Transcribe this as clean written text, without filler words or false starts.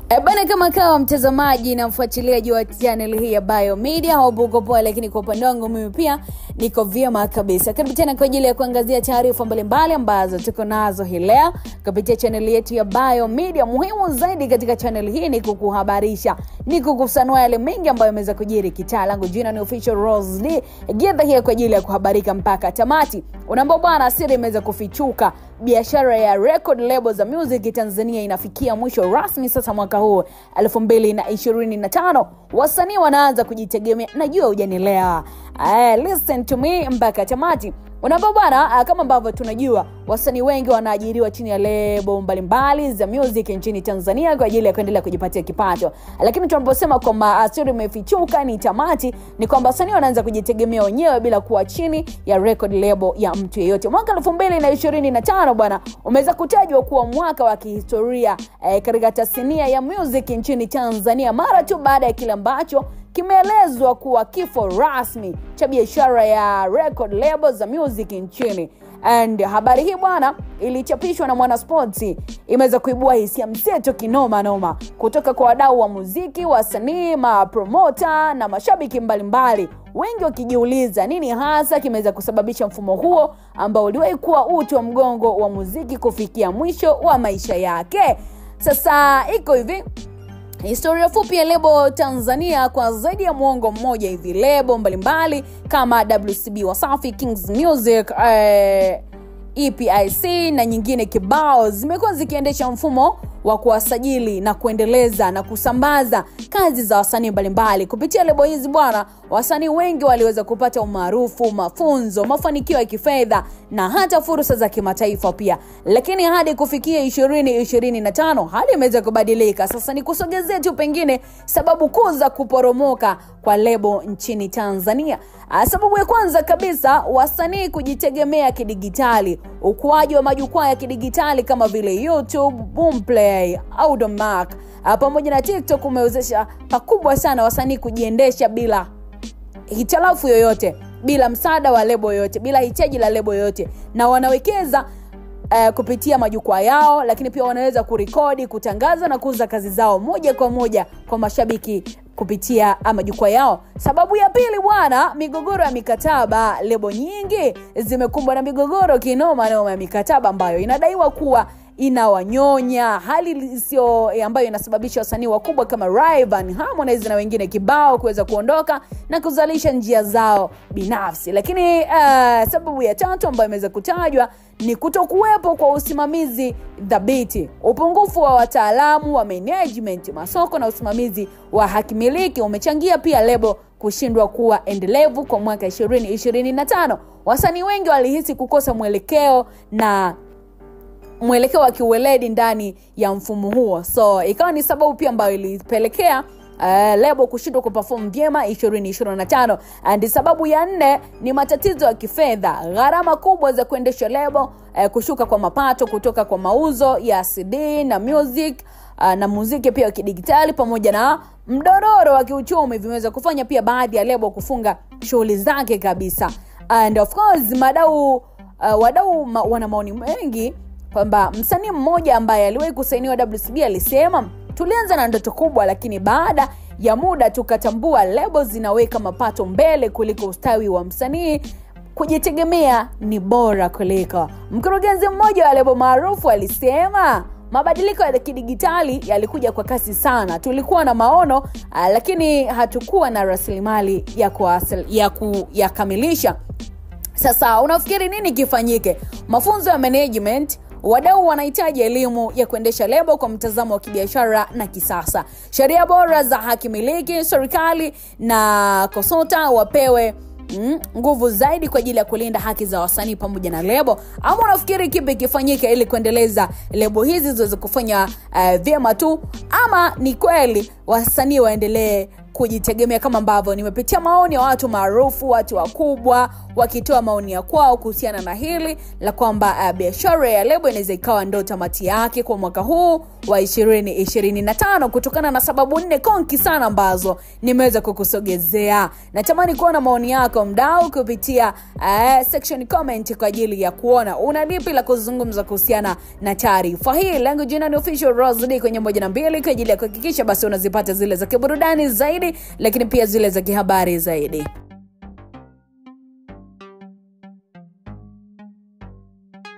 Bana, kama kawa mtazamaji na mfuatiliaji wa channel hii ya Biomedia, uko poa, lakini kwa upande wangu mimi pia niko vyema kabisa. Karibu tena kwa ajili ya kuangazia taarifa mbalimbali ambazo tuko nazo hii leo kupitia channel yetu ya Biomedia. Muhimu zaidi katika channel hii ni kukuhabarisha, ni kukusanua yale mengi ambayo yameweza kujiri kitaa. Langu jina ni Official Rose Lee, gedha hii kwa ajili ya kuhabarika mpaka tamati. Unaambia bwana, siri imeweza kufichuka. Biashara ya record label za music Tanzania inafikia mwisho rasmi sasa mwaka huu 2025. Wasanii wanaanza kujitegemea. Najua hujanielewa. Listen to me mpaka tamati. Unaambia bwana, kama ambavyo tunajua wasanii wengi wanaajiriwa chini ya label mbalimbali za music nchini Tanzania kwa ajili ya kuendelea kujipatia kipato. Lakini tunaposema kwamba asiri imefichuka ni tamati, ni kwamba wasanii wanaanza kujitegemea wenyewe bila kuwa chini ya record label ya mtu yeyote. Mwaka 2025 bwana umeweza kutajwa kuwa mwaka wa kihistoria katika tasnia ya music nchini Tanzania, mara tu baada ya kile ambacho kimeelezwa kuwa kifo rasmi cha biashara ya record label za music nchini. And habari hii bwana ilichapishwa na Mwanasports, imeweza kuibua hisia mseto kinoma noma kutoka kwa wadau wa muziki, wasanii, mapromota na mashabiki mbalimbali, wengi wakijiuliza nini hasa kimeweza kusababisha mfumo huo ambao uliwahi kuwa uti wa mgongo wa muziki kufikia mwisho wa maisha yake. Sasa iko hivi, historia fupi ya lebo Tanzania kwa zaidi ya muongo mmoja hivi. Lebo mbalimbali kama WCB Wasafi, Kings Music, EPIC na nyingine kibao zimekuwa zikiendesha mfumo wa kuwasajili na kuendeleza na kusambaza kazi za wasanii mbalimbali. Kupitia lebo hizi bwana, wasanii wengi waliweza kupata umaarufu, mafunzo, mafanikio ya kifedha na hata fursa za kimataifa pia. Lakini hadi kufikia 2025 hali imeweza kubadilika. Sasa ni kusogezea tu pengine sababu kuu za kuporomoka kwa lebo nchini Tanzania. Sababu ya kwanza kabisa, wasanii kujitegemea kidigitali. Ukuaji wa majukwaa ya kidigitali kama vile YouTube, Boomplay, Audiomack pamoja na TikTok umewezesha pakubwa sana wasanii kujiendesha bila hitilafu yoyote, bila msaada wa lebo yoyote, bila hitaji la lebo yoyote, na wanawekeza kupitia majukwaa yao. Lakini pia wanaweza kurekodi, kutangaza na kuuza kazi zao moja kwa moja kwa mashabiki kupitia majukwaa yao. Sababu ya pili bwana, migogoro ya mikataba. Lebo nyingi zimekumbwa na migogoro kinoma noma ya mikataba ambayo inadaiwa kuwa inawanyonya, hali sio ambayo inasababisha wasanii wakubwa kama Rayvanny, Harmonize na wengine kibao kuweza kuondoka na kuzalisha njia zao binafsi. Lakini sababu ya tatu ambayo imeweza kutajwa ni kutokuwepo kwa usimamizi dhabiti. Upungufu wa wataalamu wa management, masoko na usimamizi wa hakimiliki umechangia pia lebo kushindwa kuwa endelevu kwa mwaka 2025. Wasanii wengi walihisi kukosa mwelekeo wa kiuweledi ndani ya mfumo huo. So ikawa ni sababu pia ambayo ilipelekea lebo kushindwa kuperform vyema 2025. And sababu ya 4 ni matatizo ya kifedha. Gharama kubwa za kuendesha lebo, kushuka kwa mapato kutoka kwa mauzo ya CD na music na muziki pia kidigitali, pamoja na mdororo wa kiuchumi vimeweza kufanya pia baadhi ya lebo kufunga shughuli zake kabisa. And of course wadau wana maoni mengi kwamba msanii mmoja ambaye aliwahi kusainiwa WCB alisema, tulianza na ndoto kubwa, lakini baada ya muda tukatambua lebo zinaweka mapato mbele kuliko ustawi wa msanii. Kujitegemea ni bora kuliko. Mkurugenzi mmoja wa lebo maarufu alisema, mabadiliko ya kidigitali yalikuja kwa kasi sana. Tulikuwa na maono lakini hatukuwa na rasilimali ya kuyakamilisha. Sasa unafikiri nini kifanyike? Mafunzo ya management. Wadau wanahitaji elimu ya kuendesha lebo kwa mtazamo wa kibiashara na kisasa. Sheria bora za hakimiliki, serikali na KOSOTA wapewe nguvu zaidi kwa ajili ya kulinda haki za wasanii pamoja na lebo. Ama unafikiri kipi kifanyike ili kuendeleza lebo hizi ziweze kufanya vyema tu, ama ni kweli wasanii waendelee kujitegemea, kama ambavyo nimepitia maoni ya watu maarufu, watu wakubwa wakitoa maoni ya kwao kuhusiana na hili la kwamba biashara ya lebo inaweza ikawa ndo tamati yake kwa mwaka huu wa 2025 kutokana na sababu 4 konki sana ambazo nimeweza kukusogezea. Natamani kuona maoni yako mdau kupitia section comment kwa ajili ya kuona una lipi la kuzungumza kuhusiana na taarifa hii. Langu jina ni Official Rose kwenye 1 kwa ajili ya kuhakikisha basi unazipata zile za kiburudani zaidi, lakini pia zile za kihabari zaidi.